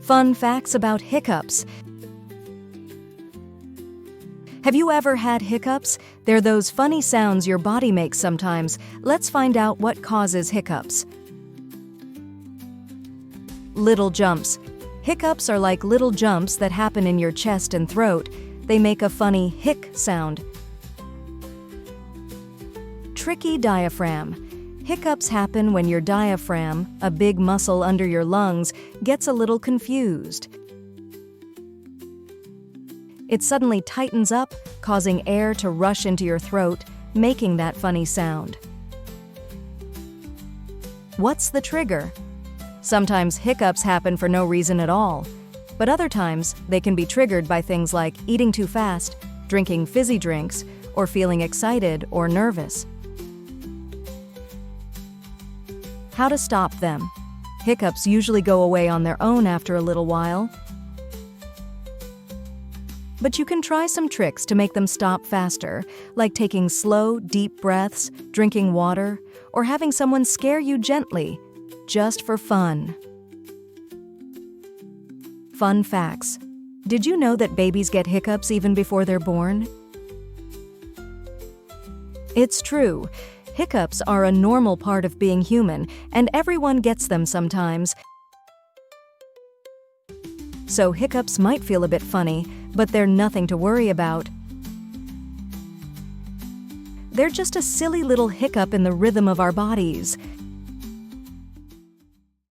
Fun facts about hiccups. Have you ever had hiccups? They're those funny sounds your body makes sometimes. Let's find out what causes hiccups. Little jumps. Hiccups are like little jumps that happen in your chest and throat. They make a funny hic sound. Tricky diaphragm. Hiccups happen when your diaphragm, a big muscle under your lungs, gets a little confused. It suddenly tightens up, causing air to rush into your throat, making that funny sound. What's the trigger? Sometimes hiccups happen for no reason at all, but other times they can be triggered by things like eating too fast, drinking fizzy drinks, or feeling excited or nervous. How to stop them? Hiccups usually go away on their own after a little while, but you can try some tricks to make them stop faster, like taking slow, deep breaths, drinking water, or having someone scare you gently, just for fun. Fun facts. Did you know that babies get hiccups even before they're born? It's true. Hiccups are a normal part of being human, and everyone gets them sometimes. So hiccups might feel a bit funny, but they're nothing to worry about. They're just a silly little hiccup in the rhythm of our bodies.